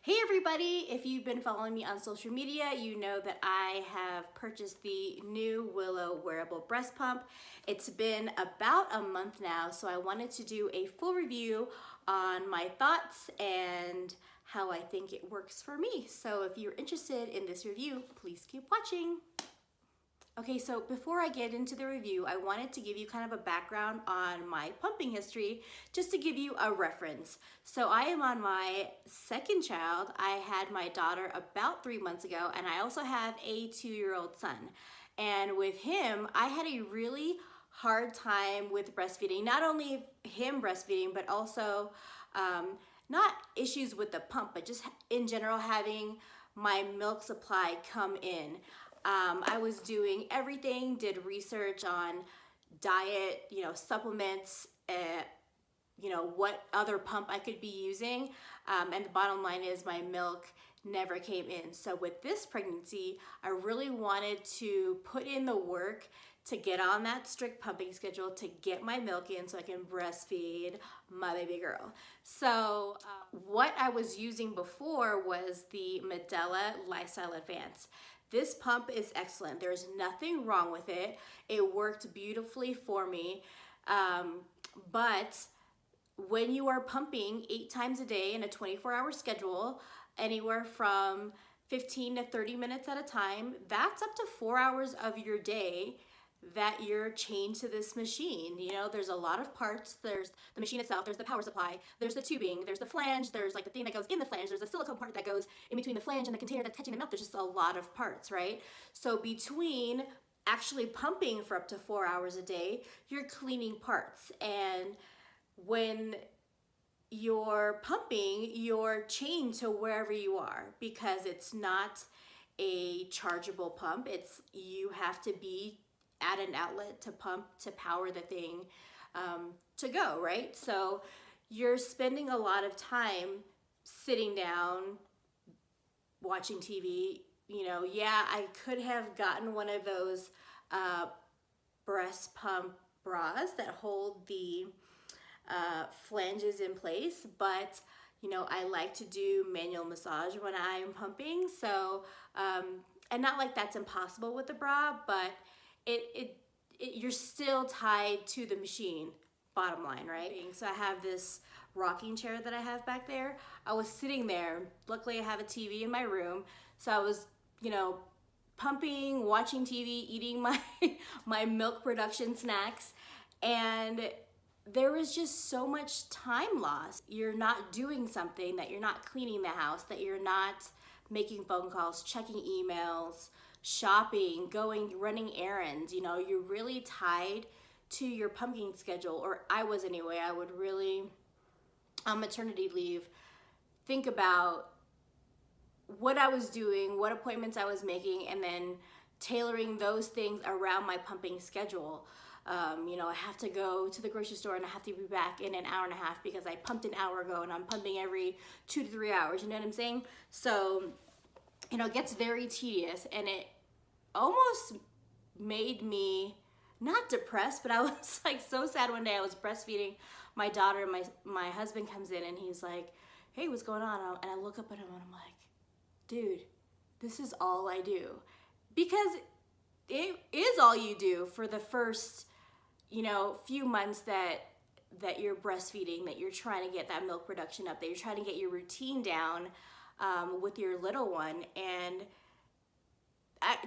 Hey everybody, if you've been following me on social media, you know that I have purchased the new Willow Wearable Breast Pump. It's been about a month now, so I wanted to do a full review on my thoughts and how I think it works for me. So if you're interested in this review, please keep watching. Okay, so before I get into the review, I wanted to give you kind of a background on my pumping history, just to give you a reference. So I am on my second child. I had my daughter about 3 months ago, and I also have a 2-year-old son. And with him, I had a really hard time with breastfeeding, not only him breastfeeding, but also not issues with the pump, but just in general having my milk supply come in. I was doing everything, did research on diet, supplements, what other pump I could be using. And the bottom line is my milk never came in. So with this pregnancy, I really wanted to put in the work to get on that strict pumping schedule to get my milk in so I can breastfeed my baby girl. So what I was using before was the Medela Lifestyle Advance. This pump is excellent. There's nothing wrong with it. It worked beautifully for me. But when you are pumping 8 times a day in a 24-hour schedule, anywhere from 15 to 30 minutes at a time, that's up to 4 hours of your day that you're chained to this machine. There's a lot of parts. There's the machine itself, there's the power supply, there's the tubing, there's the flange, there's like the thing that goes in the flange, there's a silicone part that goes in between the flange and the container that's catching the milk. There's just a lot of parts, right? So between actually pumping for up to 4 hours a day, you're cleaning parts. And when you're pumping, you're chained to wherever you are, because it's not a chargeable pump. You have to be at an outlet to pump, to power the thing to go, right? So you're spending a lot of time sitting down, watching TV. Yeah, I could have gotten one of those breast pump bras that hold the flanges in place, but I like to do manual massage when I'm pumping. So and not like that's impossible with the bra, but you're still tied to the machine, bottom line, right? So I have this rocking chair that I have back there. I was sitting there. Luckily I have a TV in my room, so I was pumping, watching TV, eating my milk production snacks, and there was just so much time lost. You're not doing something, that you're not cleaning the house, that you're not making phone calls, checking emails, shopping, running errands. You're really tied to your pumping schedule, or I was anyway. I would really, on maternity leave, think about what I was doing, what appointments I was making, and then tailoring those things around my pumping schedule. I have to go to the grocery store and I have to be back in an hour and a half because I pumped an hour ago, and I'm pumping every 2 to 3 hours, you know what I'm saying? So, it gets very tedious, and it almost made me not depressed, but I was like so sad. One day I was breastfeeding my daughter, and my husband comes in and he's like, "Hey, what's going on?" And I look up at him and I'm like, "Dude, this is all I do." Because it is all you do for the first, few months that you're breastfeeding, that you're trying to get that milk production up, that you're trying to get your routine down with your little one. And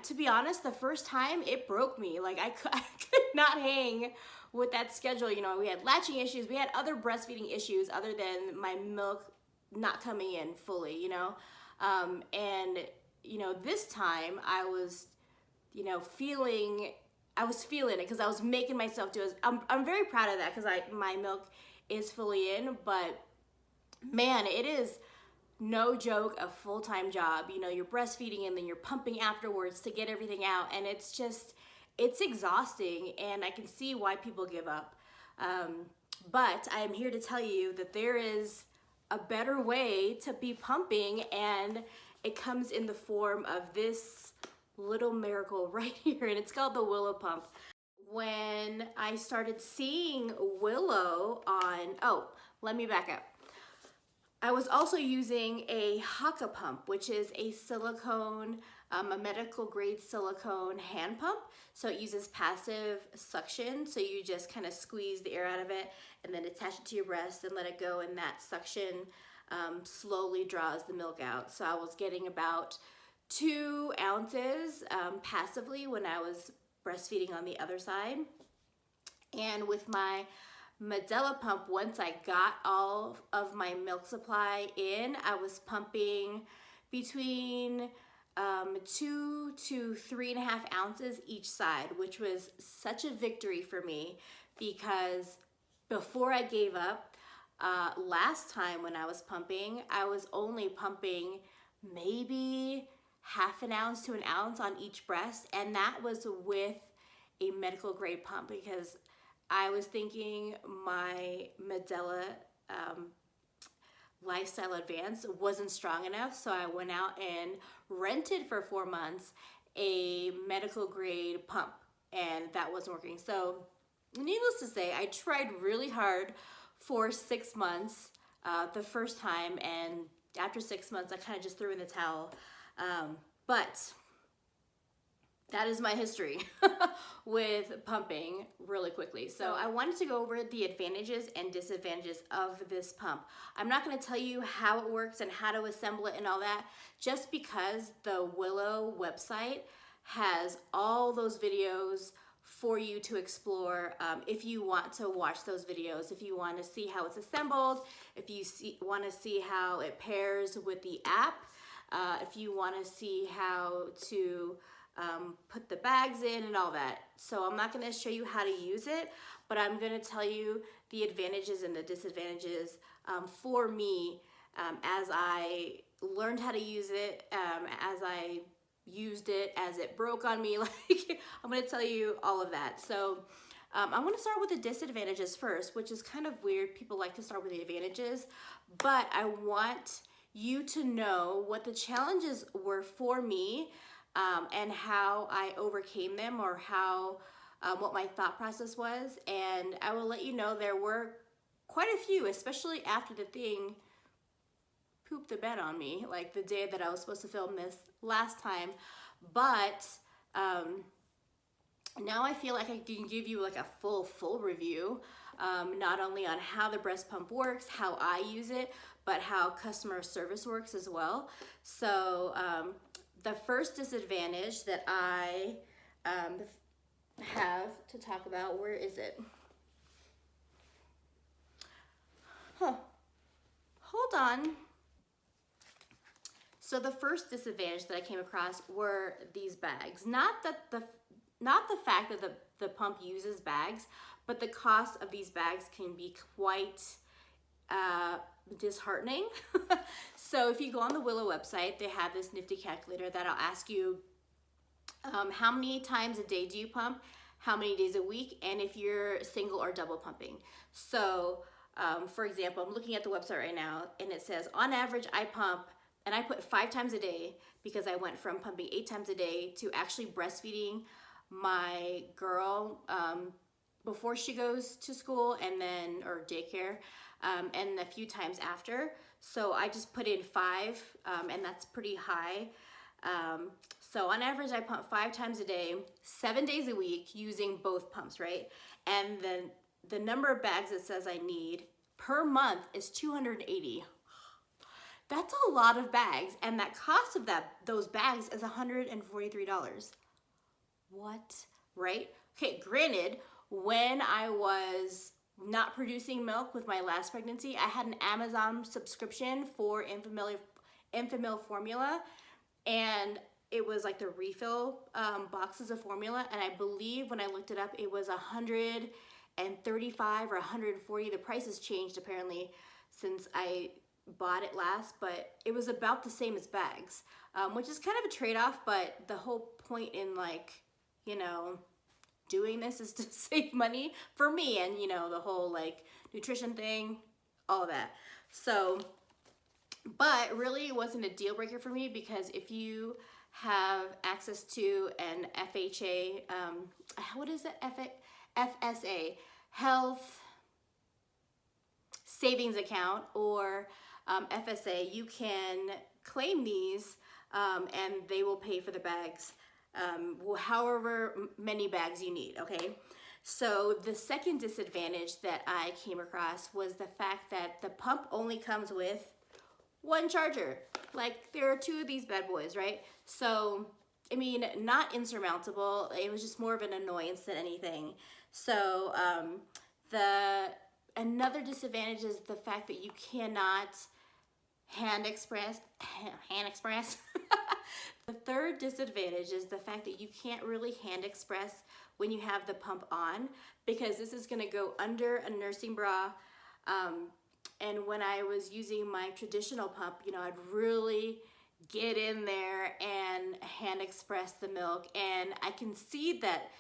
to be honest, the first time it broke me. Like I could not hang with that schedule. We had latching issues, we had other breastfeeding issues other than my milk not coming in fully, and this time I was feeling it, because I was making myself do it. I'm very proud of that, because my milk is fully in, but man, it is no joke a full-time job. You're breastfeeding and then you're pumping afterwards to get everything out, and it's exhausting, and I can see why people give up. But I am here to tell you that there is a better way to be pumping, and it comes in the form of this little miracle right here, and it's called the Willow Pump. When I started seeing Willow on, let me back up. I was also using a Haka pump, which is a silicone, a medical grade silicone hand pump. So it uses passive suction. So you just kind of squeeze the air out of it and then attach it to your breast and let it go. And that suction slowly draws the milk out. So I was getting about 2 ounces passively when I was breastfeeding on the other side. And with my Medela pump, once I got all of my milk supply in, I was pumping between 2 to 3.5 ounces each side, which was such a victory for me because before I gave up, last time when I was pumping, I was only pumping maybe 1/2 ounce to 1 ounce on each breast, and that was with a medical grade pump because I was thinking my Medela Lifestyle Advance wasn't strong enough, so I went out and rented for 4 months a medical grade pump, and that wasn't working. So needless to say, I tried really hard for 6 months the first time, and after 6 months I kind of just threw in the towel. But that is my history with pumping really quickly. So I wanted to go over the advantages and disadvantages of this pump. I'm not going to tell you how it works and how to assemble it and all that, just because the Willow website has all those videos for you to explore if you want to watch those videos, if you want to see how it's assembled, if you want to see how it pairs with the app, if you want to see how to put the bags in and all that. So I'm not going to show you how to use it, but I'm going to tell you the advantages and the disadvantages for me as I learned how to use it, as I used it, as it broke on me. Like, I'm going to tell you all of that. So I'm going to start with the disadvantages first, which is kind of weird. People like to start with the advantages, but I want you to know what the challenges were for me and how I overcame them, or how what my thought process was. And I will let you know there were quite a few, especially after the thing pooped the bed on me, like the day that I was supposed to film this last time. But now I feel like I can give you like a full review, not only on how the breast pump works, how I use it, but how customer service works as well. So the first disadvantage that I have to talk about, where is it? Hold on. So the first disadvantage that I came across were these bags. Not the fact that the pump uses bags, but the cost of these bags can be quite disheartening. So if you go on the Willow website, they have this nifty calculator that'll ask you how many times a day do you pump, how many days a week, and if you're single or double pumping. So for example, I'm looking at the website right now, and it says on average I pump, and I put 5 times a day because I went from pumping 8 times a day to actually breastfeeding my girl before she goes to school, and then, or daycare, and a few times after. So I just put in 5, and that's pretty high. So on average, I pump 5 times a day, 7 days a week, using both pumps, right? And then the number of bags it says I need per month is 280. That's a lot of bags, and that cost of those bags is $143. What, right? Okay, granted, when I was not producing milk with my last pregnancy, I had an Amazon subscription for Infamil formula, and it was like the refill boxes of formula, and I believe when I looked it up, it was $135 or $140. The price has changed apparently since I bought it last, but it was about the same as bags, which is kind of a trade-off, but the whole point in, like, you know, doing this is to save money for me, and, you know, the whole like nutrition thing, all of that. So, but really it wasn't a deal breaker for me, because if you have access to an FHA, what is it? FSA, Health Savings Account, or FSA, you can claim these and they will pay for the bags, however many bags you need, okay? So the second disadvantage that I came across was the fact that the pump only comes with one charger. Like, there are two of these bad boys, right? So, I mean, not insurmountable. It was just more of an annoyance than anything. So another disadvantage is the fact that you cannot hand express. The third disadvantage is the fact that you can't really hand express when you have the pump on, because this is gonna go under a nursing bra. And when I was using my traditional pump, you know, I'd really get in there and hand express the milk. And I can see that,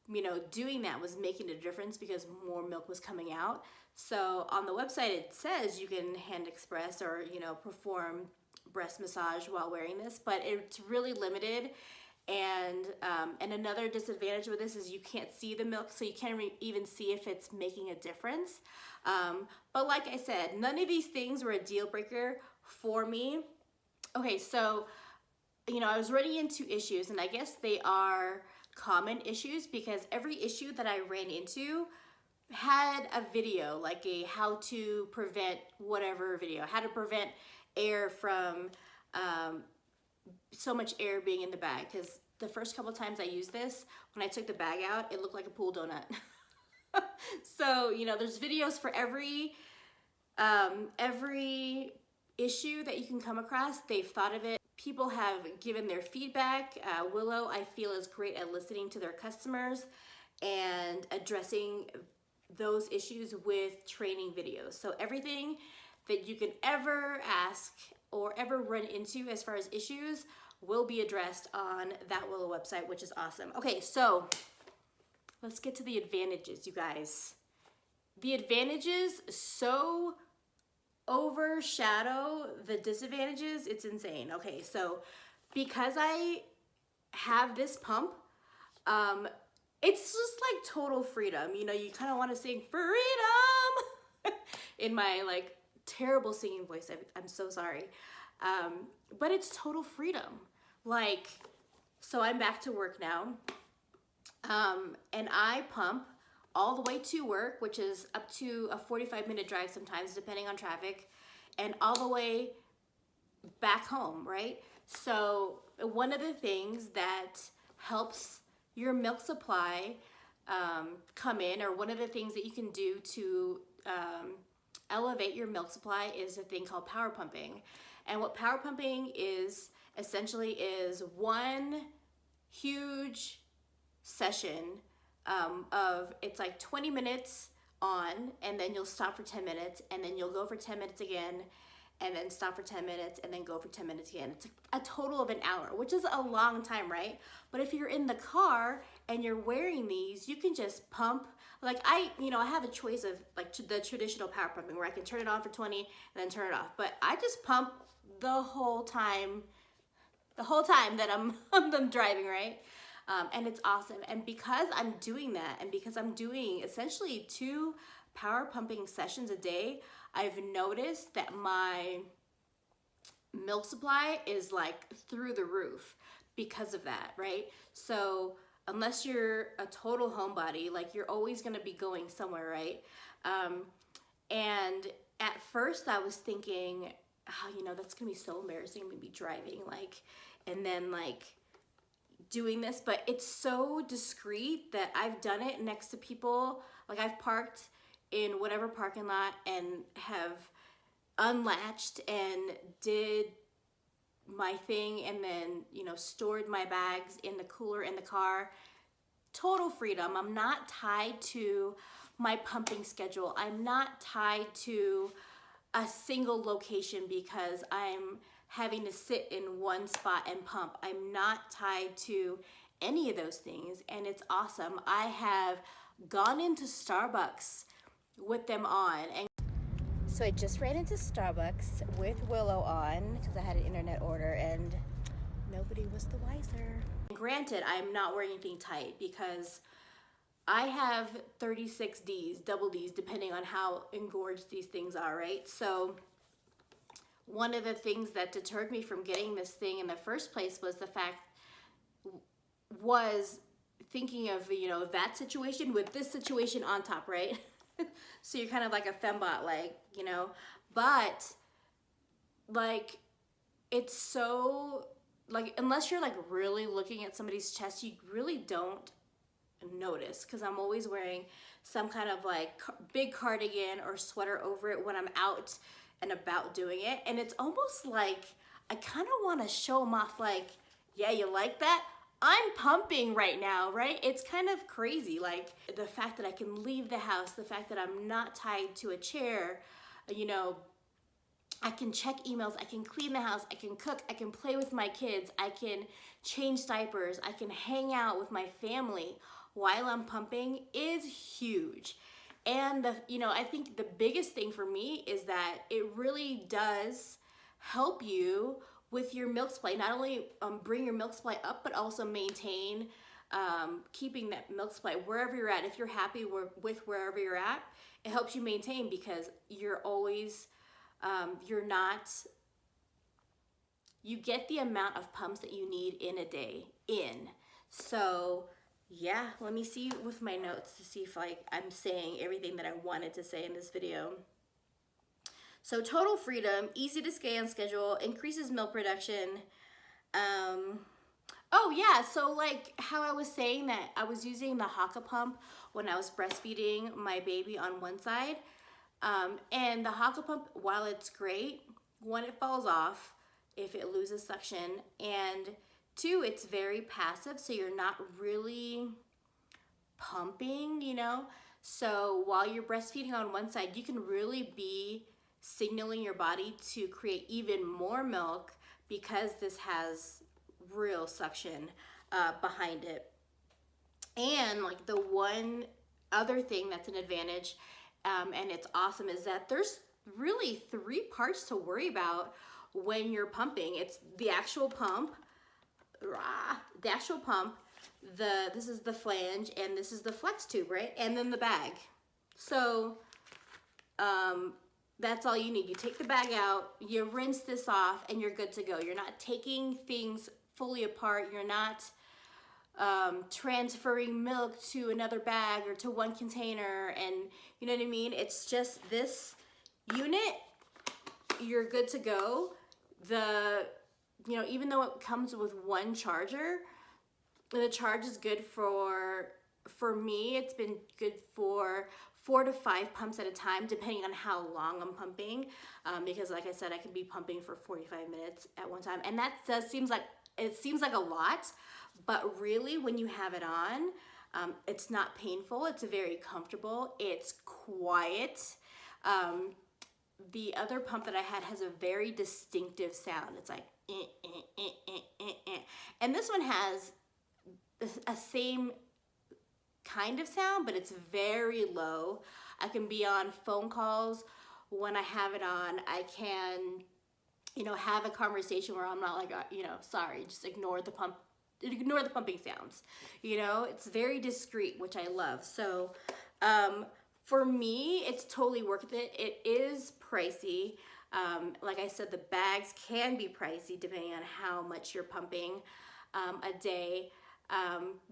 you know, doing that was making a difference because more milk was coming out. So on the website, it says you can hand express or, you know, perform breast massage while wearing this, but it's really limited. And another disadvantage with this is you can't see the milk, so you can't even see if it's making a difference. But like I said, none of these things were a deal breaker for me. Okay, so, you know, I was running into issues, and I guess they are common issues because every issue that I ran into had a video, like a how to prevent whatever video, how to prevent air from so much air being in the bag. Because the first couple times I used this, when I took the bag out, it looked like a pool donut. So, you know, there's videos for every issue that you can come across. They've thought of it. People have given their feedback. Willow, I feel, is great at listening to their customers and addressing those issues with training videos. So everything that you can ever ask or ever run into as far as issues will be addressed on that Willow website, which is awesome. Okay, so let's get to the advantages, you guys. The advantages so overshadow the disadvantages, it's insane. Okay, so because I have this pump, it's just like total freedom. You know, you kind of want to sing freedom in my like terrible singing voice. I'm so sorry. But it's total freedom. Like, so I'm back to work now. And I pump all the way to work, which is up to a 45-minute drive sometimes, depending on traffic, and all the way back home, right? So one of the things that helps your milk supply come in, or one of the things that you can do to elevate your milk supply, is a thing called power pumping. And what power pumping is essentially is one huge session of, it's like 20 minutes on, and then you'll stop for 10 minutes, and then you'll go for 10 minutes again, and then stop for 10 minutes, and then go for 10 minutes again. It's a total of an hour, which is a long time, right? But if you're in the car and you're wearing these, you can just pump. Like I have a choice of like the traditional power pumping where I can turn it on for 20 and then turn it off. But I just pump the whole time that I'm driving, right? And it's awesome. And because I'm doing that, and because I'm doing essentially 2 power pumping sessions a day, I've noticed that my milk supply is like through the roof because of that, right? So unless you're a total homebody, like you're always gonna be going somewhere, right? And at first I was thinking, oh, you know, that's gonna be so embarrassing to be driving, like, and then like doing this, but it's so discreet that I've done it next to people. Like I've parked in whatever parking lot and have unlatched and did my thing, and then, you know, stored my bags in the cooler in the car. Total freedom. I'm not tied to my pumping schedule. I'm not tied to a single location because I'm having to sit in one spot and pump. I'm not tied to any of those things, and it's awesome. I have gone into Starbucks with them on, and so I just ran into Starbucks with Willow on because I had an internet order, and nobody was the wiser. Granted, I'm not wearing anything tight because I have 36 Ds, double Ds, depending on how engorged these things are, right? So one of the things that deterred me from getting this thing in the first place was thinking of, you know, that situation with this situation on top, right? So you're kind of like a fembot, like, you know, but like, it's so, like, unless you're like really looking at somebody's chest, you really don't notice, because I'm always wearing some kind of like big cardigan or sweater over it when I'm out and about doing it. And it's almost like I kind of want to show them off, like, yeah, you like that? I'm pumping right now, right? It's kind of crazy, like the fact that I can leave the house, the fact that I'm not tied to a chair, you know, I can check emails, I can clean the house, I can cook, I can play with my kids, I can change diapers, I can hang out with my family while I'm pumping is huge. And you know, I think the biggest thing for me is that it really does help you with your milk supply. Not only bring your milk supply up, but also maintain keeping that milk supply wherever you're at. If you're happy with wherever you're at, it helps you maintain, because you're always, you get the amount of pumps that you need in a day in. So yeah, let me see with my notes to see if like I'm saying everything that I wanted to say in this video. So total freedom, easy to stay on schedule, increases milk production. Oh yeah, so like how I was saying that I was using the Haka pump when I was breastfeeding my baby on one side. And the Haka pump, while it's great, one, it falls off if it loses suction, and two, it's very passive, so you're not really pumping, you know? So while you're breastfeeding on one side, you can really be signaling your body to create even more milk, because this has real suction behind it. And like the one other thing that's an advantage, and it's awesome, is that there's really 3 parts to worry about when you're pumping. It's the actual pump, this is the flange, and this is the flex tube, right? And then the bag. So that's all you need. You take the bag out, you rinse this off, and you're good to go. You're not taking things fully apart. You're not transferring milk to another bag or to one container, and you know what I mean? It's just this unit, you're good to go. You know, even though it comes with one charger, the charge is good for me, it's been good for 4 to 5 pumps at a time, depending on how long I'm pumping, because like I said, I can be pumping for 45 minutes at one time, and that seems like a lot, but really when you have it on, it's not painful, it's very comfortable, it's quiet. The other pump that I had has a very distinctive sound. It's like, and this one has a same kind of sound, but it's very low. I can be on phone calls when I have it on. I can, you know, have a conversation where I'm not like, you know, sorry, just ignore the pumping sounds. You know, it's very discreet, which I love. So for me, it's totally worth it. It is pricey. Like I said, the bags can be pricey depending on how much you're pumping a day.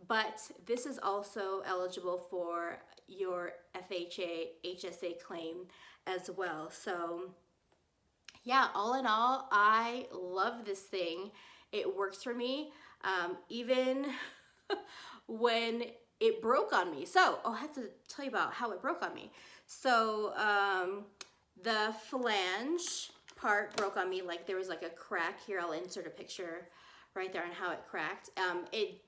But this is also eligible for your FHA, HSA claim as well. So yeah, all in all, I love this thing. It works for me, even when it broke on me. So, I have to tell you about how it broke on me. So, the flange part broke on me, like there was like a crack here. I'll insert a picture right there on how it cracked. It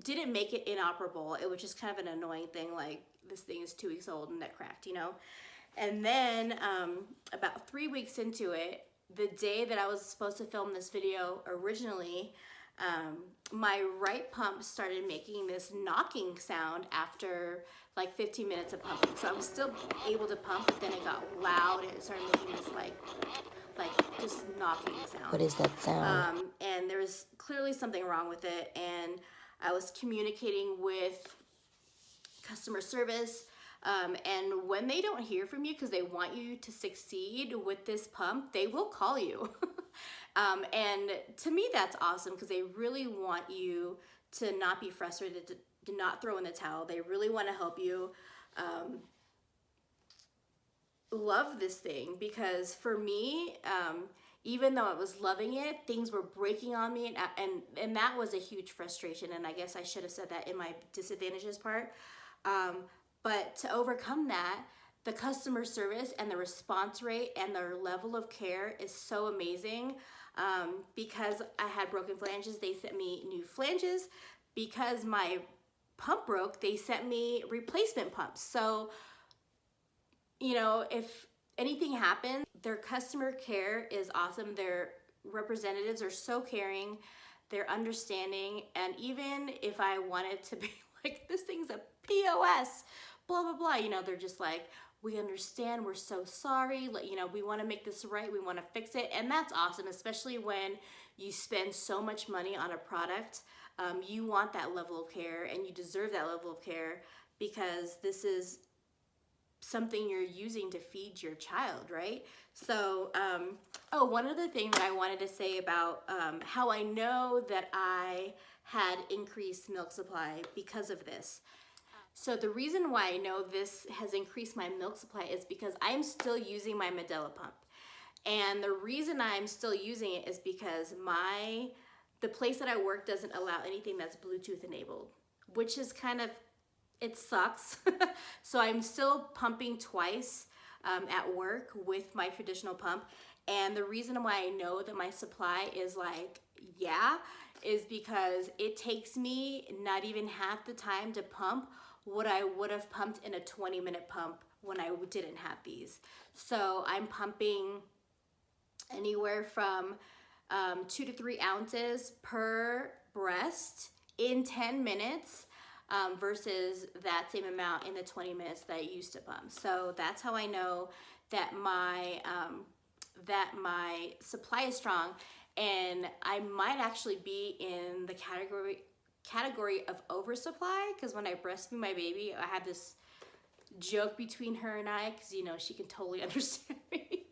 didn't make it inoperable. It was just kind of an annoying thing, like this thing is 2 weeks old and it cracked, you know? And then about 3 weeks into it, the day that I was supposed to film this video originally, my right pump started making this knocking sound after like 15 minutes of pumping. So I was still able to pump, but then it got loud and it started making this like just knocking sound. What is that sound? And there was clearly something wrong with it, and I was communicating with customer service. And when they don't hear from you because they want you to succeed with this pump, they will call you. And to me, that's awesome because they really want you to not be frustrated, to not throw in the towel. They really want to help you love this thing, because for me, even though I was loving it, things were breaking on me, and that was a huge frustration. And I guess I should have said that in my disadvantages part. But to overcome that, the customer service and the response rate and their level of care is so amazing. Because I had broken flanges, they sent me new flanges. Because my pump broke, they sent me replacement pumps. So, you know, if anything happens, their customer care is awesome. Their representatives are so caring, they're understanding. And even if I wanted to be like, this thing's a POS, blah, blah, blah, you know, they're just like, we understand, we're so sorry, you know, we want to make this right, we want to fix it. And that's awesome, especially when you spend so much money on a product. You want that level of care, and you deserve that level of care, because this is something you're using to feed your child, right? So, oh, one other thing that I wanted to say about how I know that I had increased milk supply because of this. So the reason why I know this has increased my milk supply is because I'm still using my Willow Pump. And the reason I'm still using it is because the place that I work doesn't allow anything that's Bluetooth enabled, which is kind of, it sucks. So I'm still pumping twice at work with my traditional pump. And the reason why I know that my supply is like, yeah, is because it takes me not even half the time to pump what I would have pumped in a 20-minute pump when I didn't have these. So I'm pumping anywhere from 2 to 3 ounces per breast in 10 minutes versus that same amount in the 20 minutes that I used to pump. So that's how I know that my supply is strong. And I might actually be in the category of oversupply, because when I breastfeed my baby, I have this joke between her and I, because, you know, she can totally understand me.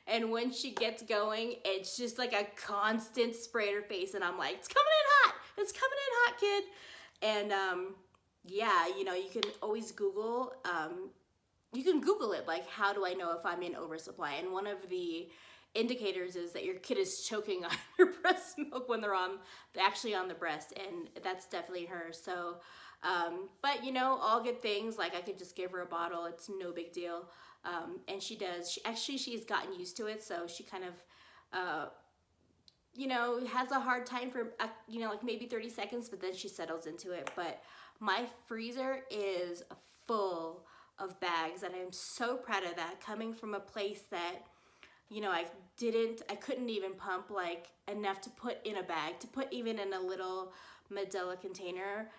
And when she gets going, it's just like a constant spray at her face, and I'm like, it's coming in hot, it's coming in hot, kid. And yeah, you know, you can always Google, it, like, how do I know if I'm in oversupply? And one of the indicators is that your kid is choking on your breast milk when they're actually on the breast, and that's definitely her. So, but you know, all good things, like I could just give her a bottle, it's no big deal. And she does, she's gotten used to it, so she kind of, you know, has a hard time for, you know, like maybe 30 seconds, but then she settles into it. But my freezer is full of bags, and I'm so proud of that, coming from a place that, you know, I couldn't even pump like enough to put in a bag, to put even in a little Willow container.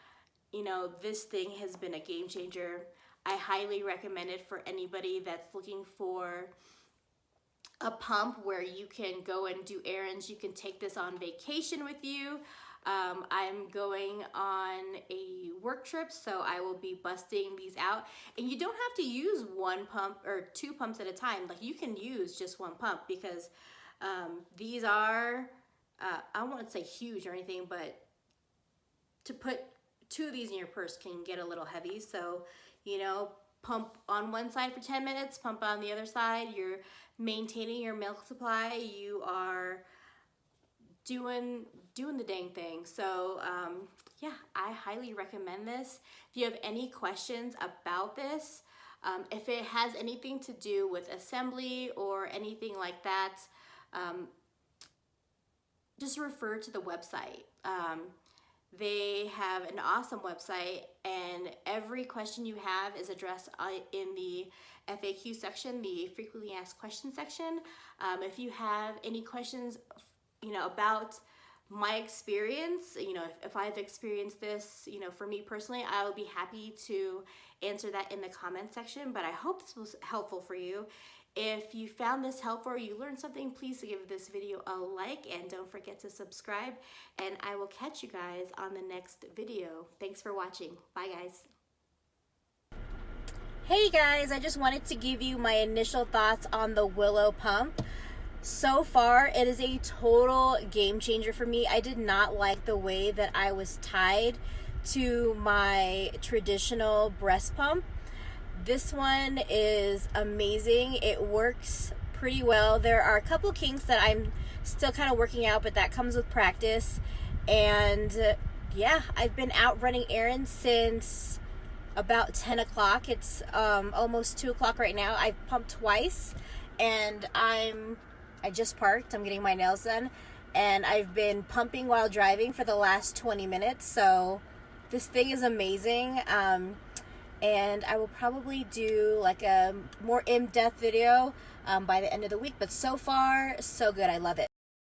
You know, this thing has been a game changer. I highly recommend it for anybody that's looking for a pump where you can go and do errands. You can take this on vacation with you. I'm going on a work trip, so I will be busting these out. And you don't have to use 1 pump or 2 pumps at a time. Like, you can use just 1 pump, because these are, I won't say huge or anything, but to put 2 of these in your purse can get a little heavy. So, you know, pump on one side for 10 minutes, pump on the other side. You're maintaining your milk supply. You are doing the dang thing. So yeah, I highly recommend this. If you have any questions about this, if it has anything to do with assembly or anything like that, just refer to the website. They have an awesome website, and every question you have is addressed in the FAQ section, the frequently asked questions section. If you have any questions, you know, about my experience, you know, if I've experienced this, you know, for me personally, I will be happy to answer that in the comment section. But I hope this was helpful for you. If you found this helpful or you learned something, please give this video a like, and don't forget to subscribe, and I will catch you guys on the next video. Thanks for watching. Bye, guys. Hey guys, I just wanted to give you my initial thoughts on the Willow Pump. So far, it is a total game changer for me. I did not like the way that I was tied to my traditional breast pump. This one is amazing. It works pretty well. There are a couple kinks that I'm still kind of working out, but that comes with practice. And yeah, I've been out running errands since about 10 o'clock. It's almost 2 o'clock right now. I've pumped twice, and I just parked. I'm getting my nails done, and I've been pumping while driving for the last 20 minutes. So this thing is amazing, and I will probably do like a more in-depth video by the end of the week. But so far, so good. I love it.